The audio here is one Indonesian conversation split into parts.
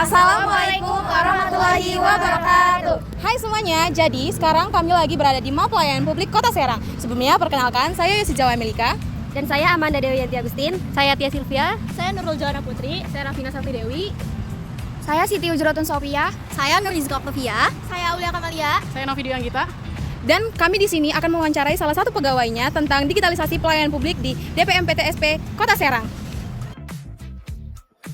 Assalamualaikum warahmatullahi wabarakatuh. Hai semuanya, jadi sekarang kami lagi berada di Mall Pelayanan Publik Kota Serang. Sebelumnya, perkenalkan, saya Yosi Jawa Melika. Dan saya Amanda Dewi Yanti Agustin. Saya Tia Silvia. Saya Nurul Joana Putri. Saya Rafina Sakti Dewi. Saya Siti Ujratun Sofia. Saya Nurizka Octavia. Saya Aulia Kamalia. Saya Novi Dwianggita. Dan kami di sini akan mewawancarai salah satu pegawainya tentang digitalisasi pelayanan publik di DPM-PTSP Kota Serang.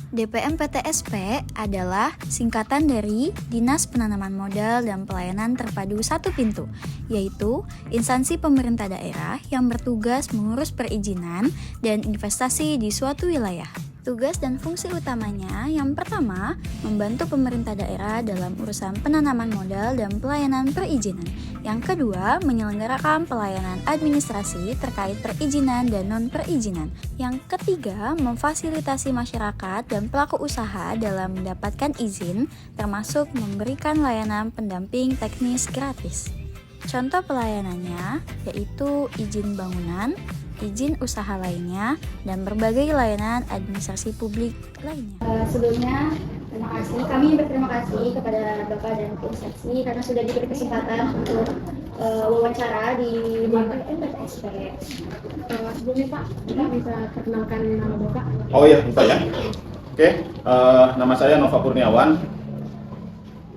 DPM-PTSP adalah singkatan dari Dinas Penanaman Modal dan Pelayanan Terpadu Satu Pintu, yaitu instansi pemerintah daerah yang bertugas mengurus perizinan dan investasi di suatu wilayah. Tugas dan fungsi utamanya yang pertama, membantu pemerintah daerah dalam urusan penanaman modal dan pelayanan perizinan. Yang kedua, menyelenggarakan pelayanan administrasi terkait perizinan dan non-perizinan. Yang ketiga, memfasilitasi masyarakat dan pelaku usaha dalam mendapatkan izin, termasuk memberikan layanan pendamping teknis gratis. Contoh pelayanannya yaitu izin bangunan, izin usaha lainnya, dan berbagai layanan administrasi publik lainnya. Sebelumnya, terima kasih. Kami berterima kasih kepada Bapak dan tim seksi karena sudah diberi kesempatan untuk wawancara di DPM-PTSP. Sebelumnya Pak, kita bisa perkenalkan nama Bapak? Oh iya, bisa ya. Oke, nama saya Nova Kurniawan.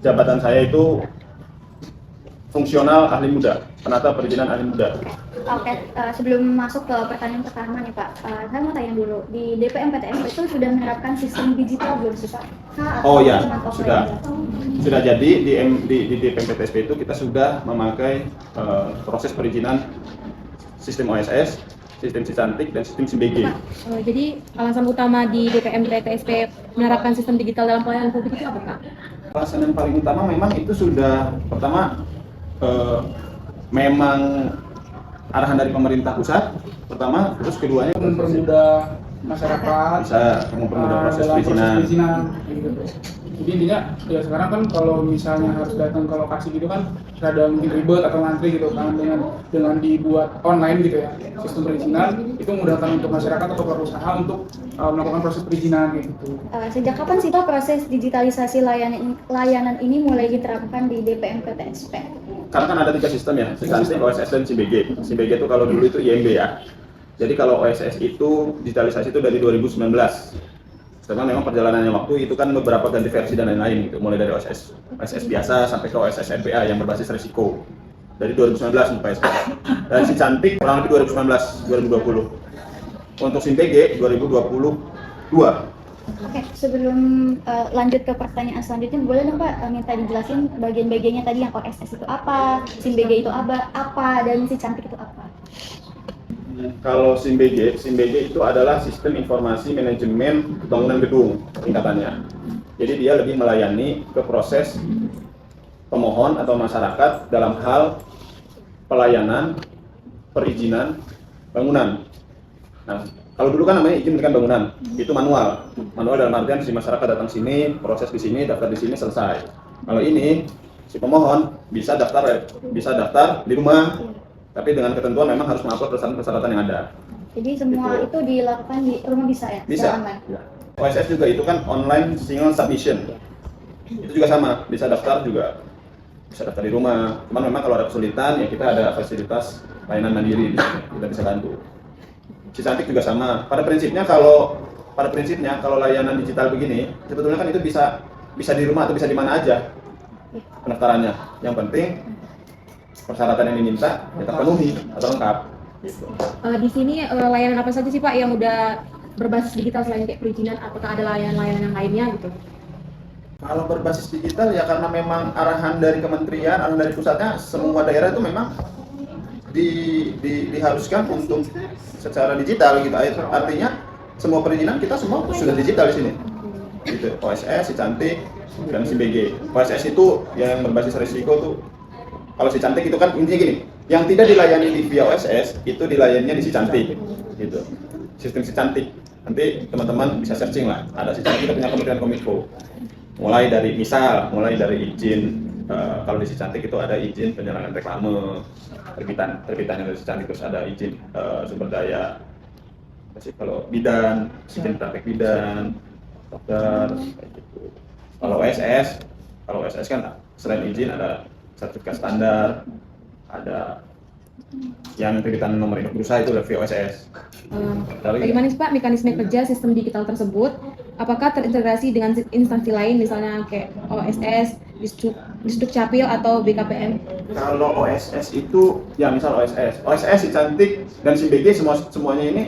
Jabatan saya itu fungsional ahli muda, penata perizinan ahli muda. Oke, sebelum masuk ke pertanyaan pertama nih Pak, saya mau tanya dulu, di DPM-PTSP itu sudah menerapkan sistem digital belum sih Pak? Oh iya, sudah. Sudah jadi di DPM-PTSP itu kita sudah memakai proses perizinan sistem OSS, sistem Sicantik, dan sistem SIMBG. Jadi alasan utama di DPM PTSP menerapkan sistem digital dalam pelayanan publik itu apa, Kak? Alasan yang paling utama memang itu sudah pertama memang arahan dari pemerintah pusat pertama, terus keduanya mempermudah masyarakat bisa mempermudah proses dalam perizinan. gitu. Jadi intinya ya sekarang kan kalau misalnya harus datang ke lokasi gitu kan ada mungkin ribet atau ngantri gitu kan, dengan dibuat online gitu ya sistem perizinan, itu memudahkan untuk masyarakat atau pelaku usaha untuk melakukan proses perizinan gitu. Sejak kapan sih Pak proses digitalisasi layanan ini mulai diterapkan di DPM-PTSP? Karena kan ada 3 sistem ya, Sicantik, OSS, dan SIMBG. SIMBG itu kalau dulu itu IMB ya. Jadi kalau OSS itu digitalisasi itu dari 2019. Karena memang perjalanannya waktu itu kan beberapa ganti versi dan lain-lain gitu, mulai dari OSS biasa sampai ke OSS NPA yang berbasis resiko. Dari 2019 sampai sekarang. Dan Sicantik kurang lebih 2019, 2020. Untuk SIMBG 2022. Oke, sebelum lanjut ke pertanyaan selanjutnya, boleh dong Pak minta dijelasin bagian-bagiannya tadi, yang OSS itu apa, SIMBG itu apa, dan Sicantik itu apa? Kalau SIMBG itu adalah Sistem Informasi Manajemen Bangunan Gedung tingkatannya. Jadi dia lebih melayani ke proses pemohon atau masyarakat dalam hal pelayanan perizinan bangunan. Nah, kalau dulu kan namanya izin mendirikan bangunan, itu manual dalam artian si masyarakat datang sini, proses di sini, daftar di sini, selesai. Kalau ini si pemohon bisa daftar di rumah, tapi dengan ketentuan memang harus mengupload persyaratan yang ada. Jadi semua itu dilakukan di rumah bisa ya? Bisa. Ya. OSS juga itu kan online single submission. Itu juga sama, bisa daftar juga. Bisa daftar di rumah. Cuman memang kalau ada kesulitan ya kita ada fasilitas layanan mandiri, kita bisa bantu. Sicantik juga sama. Pada prinsipnya kalau layanan digital begini, sebetulnya kan itu bisa di rumah atau bisa di mana aja pendaftarannya. Yang penting persyaratan yang diminta ya terpenuhi atau lengkap. Gitu. Di sini layanan apa saja sih Pak yang udah berbasis digital selain kayak perizinan? Apakah ada layanan-layanan yang lainnya gitu? Kalau berbasis digital ya karena memang arahan dari kementerian, arahan dari pusatnya, semua daerah itu memang diharuskan untuk secara digital gitu. Artinya semua perizinan kita semua sudah digital di sini. Gitu. OSS, Sicantik, dan SIMBG. OSS itu yang berbasis risiko tuh. Kalau Sicantik itu kan intinya gini, yang tidak dilayani di via OSS itu dilayaninya di Sicantik. Gitu. Sistem Sicantik. Nanti teman-teman bisa searching lah. Ada Sicantik kita punya Kementerian Kominfo. Mulai dari izin kalau di Sicantik itu ada izin penyelenggaraan reklame, terbitannya dari Sicantik, terus ada izin sumber daya, kalau bidan, izin praktek bidan, dokter, kayak gitu. Kalau OSS kan selain izin ada sertifikat standar, ada yang terbitan nomor induk berusaha itu review OSS. Bagaimana sih Pak mekanisme kerja sistem digital tersebut? Apakah terintegrasi dengan instansi lain misalnya kayak OSS, Disdukcapil atau BKPM? Kalau OSS itu, ya misal OSS Cantik dan SIMBG semuanya ini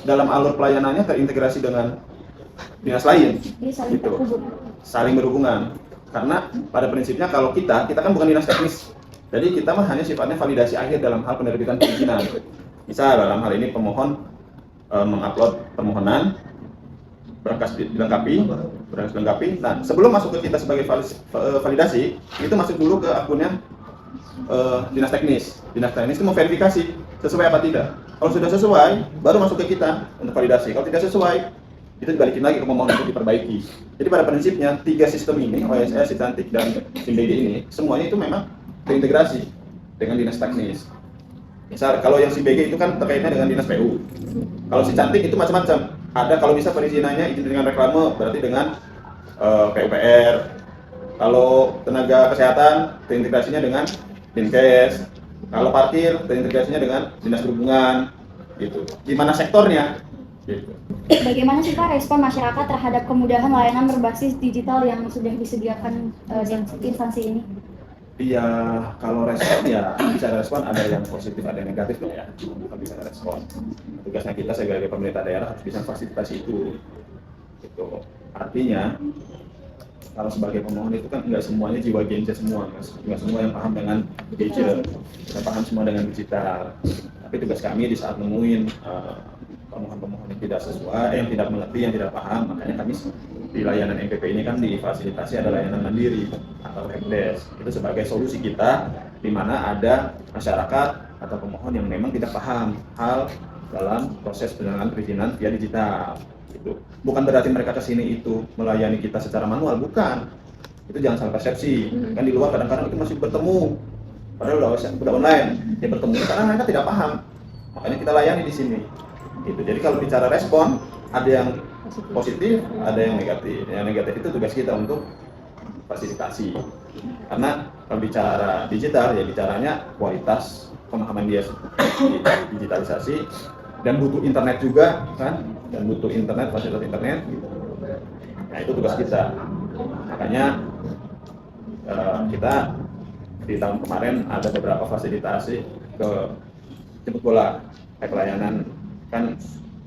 dalam alur pelayanannya terintegrasi dengan dinas lain, Jadi saling gitu, terhubung. saling berhubungan. Karena pada prinsipnya kalau kita kan bukan dinas teknis, jadi kita mah hanya sifatnya validasi akhir dalam hal penerbitan perizinan. Misal dalam hal ini pemohon mengupload permohonan, berkas dilengkapi. Nah, sebelum masuk ke kita sebagai validasi, itu masuk dulu ke akunnya dinas teknis. Dinas teknis itu memverifikasi sesuai apa tidak. Kalau sudah sesuai, baru masuk ke kita untuk validasi. Kalau tidak sesuai, itu dibalikin lagi ke pemohon untuk diperbaiki. Jadi pada prinsipnya 3 sistem ini, OSS, Cantik dan SIMBG ini, semuanya itu memang terintegrasi dengan dinas teknis. Misal kalau yang SIMBG itu kan terkaitnya dengan dinas PU. Kalau si Cantik itu macam-macam. Ada kalau bisa perizinannya izin dengan reklame berarti dengan PUPR. Kalau tenaga kesehatan terintegrasinya dengan Dinkes. Kalau parkir terintegrasinya dengan dinas perhubungan. Gitu. Gimana sektornya? Gitu. Bagaimana sih Pak respon masyarakat terhadap kemudahan layanan berbasis digital yang sudah disediakan di instansi ini? Iya, kalau respon ya bicara respon ada yang positif ada yang negatif lah ya. Kalau bisa respon, tugasnya kita sebagai pemerintah daerah harus bisa fasilitasi itu. Itu artinya kalau sebagai pemohon itu kan nggak semuanya jiwa gadget semua, nggak semua yang paham dengan gadget, nggak paham semua dengan digital. Tapi tugas kami di saat nemuin pemohon-pemohon yang tidak sesuai, yang tidak mengerti, yang tidak paham, makanya kami di layanan MPP ini kan difasilitasi ada layanan mandiri atau helpdesk. Itu sebagai solusi kita di mana ada masyarakat atau pemohon yang memang tidak paham hal dalam proses penyelenggaraan perizinan via digital. Gitu. Bukan berarti mereka kesini itu melayani kita secara manual, bukan. Itu jangan salah persepsi. Kan di luar kadang-kadang itu masih bertemu, padahal udah online. Ya bertemu karena mereka tidak paham. Makanya kita layani di sini. Gitu. Jadi kalau bicara respon, ada yang positif, ada yang negatif. Yang negatif itu tugas kita untuk fasilitasi. Karena kalau bicara digital, ya bicaranya kualitas pemahaman dia digitalisasi dan butuh internet juga, kan? Dan butuh internet, fasilitas internet. Gitu. Nah itu tugas kita. Makanya kita di tahun kemarin ada beberapa fasilitasi ke jemput bola, kayak pelayanan. Kan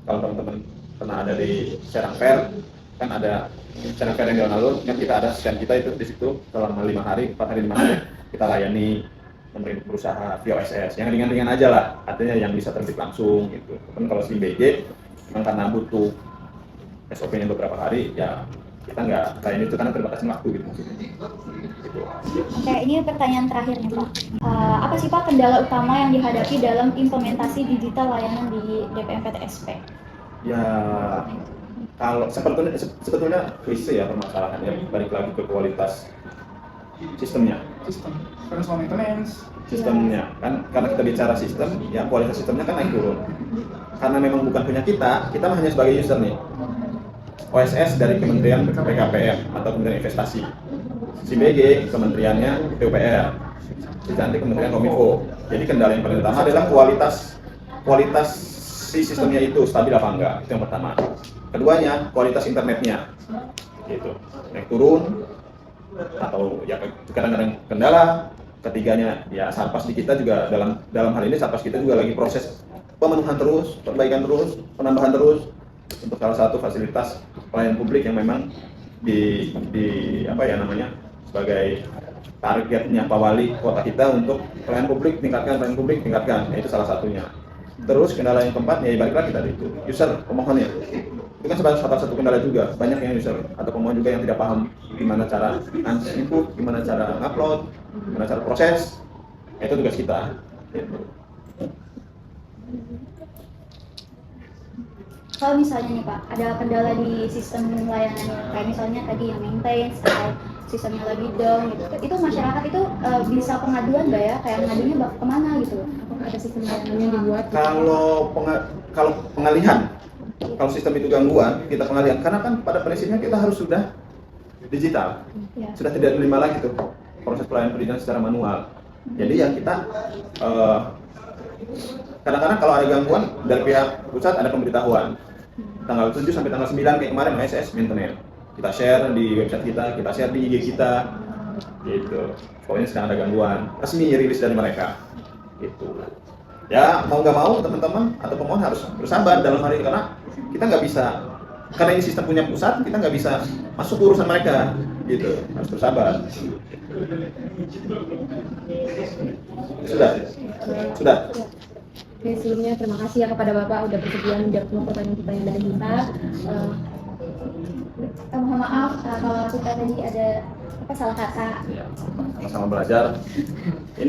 kalau teman-teman pernah ada di Serang Fair, kan ada Serang Fair yang alun-alun, kan kita ada stand kita itu di situ selama 5 hari, 4 hari 5 hari kita layani pemerintah berusaha via OSS, yang ringan-ringan aja lah, artinya yang bisa terbit langsung gitu. Kan kalau SIMBG, memang karena butuh SOP-nya beberapa hari, ya kita nggak layani itu karena terbatas waktu gitu maksudnya. Gitu. Oke, ini pertanyaan terakhir nih Pak. Apa sih Pak kendala utama yang dihadapi dalam implementasi digital layanan di DPMPTSP? Ya kalau sebetulnya klise ya permasalahannya, balik lagi ke kualitas sistemnya. Karena soal maintenance. Sistemnya kan karena kita bicara sistem, ya kualitas sistemnya kan naik turun. Karena memang bukan punya kita hanya sebagai user nih. OSS dari Kementerian PKPM atau Kementerian Investasi. SIMBG kementeriannya PUPR. Cantik Kementerian Kominfo. Jadi kendala yang paling utama adalah kualitas si sistemnya itu stabil apa enggak, itu yang pertama. Keduanya kualitas internetnya, gitu, naik turun atau ya kadang-kadang kendala. Ketiganya ya satpas di kita juga dalam hal ini satpas kita juga lagi proses pemenuhan terus, perbaikan terus, penambahan terus untuk salah satu fasilitas pelayanan publik yang memang di apa ya namanya sebagai targetnya Pak Wali kota kita untuk pelayanan publik tingkatkan, itu salah satunya. Terus kendala yang keempat ya balik lagi tadi itu user pemohonnya itu kan salah satu kendala juga, banyak yang user atau pemohon juga yang tidak paham gimana cara input, gimana cara upload, gimana cara proses. Itu tugas kita. Gitu. Kalau misalnya nih Pak, ada kendala di sistem layanannya, kayak misalnya tadi yang maintenance atau sistemnya lagi down gitu, itu masyarakat itu bisa pengaduan nggak ya? Kayak ngadunya kemana gitu? Ada sistem layanannya yang dibuat? Kalau pengalihan, kalau sistem itu gangguan, kita pengalihan. Karena kan pada prinsipnya kita harus sudah digital. Ya. Sudah tidak diterima lagi tuh proses pelayanan perizinan secara manual. Jadi ya kita kadang-kadang kalau ada gangguan dari pihak pusat ada pemberitahuan. Tanggal 7 sampai tanggal 9 kayak kemarin OSS maintenance. Kita share di website kita share di IG kita. Gitu. Pokoknya sedang ada gangguan, resmi rilis dari mereka. Gitu. Ya mau nggak mau teman-teman atau pemohon harus bersabar dalam hal ini karena kita nggak bisa, karena ini sistem punya pusat, kita nggak bisa masuk urusan mereka, gitu. Harus bersabar. Sudah. Oke, sebelumnya terima kasih ya kepada Bapak udah bersedia menjawab semua pertanyaan-pertanyaan dari kita. Mohon maaf kalau kita tadi ada salah kata. Ya, sama-sama belajar. Ini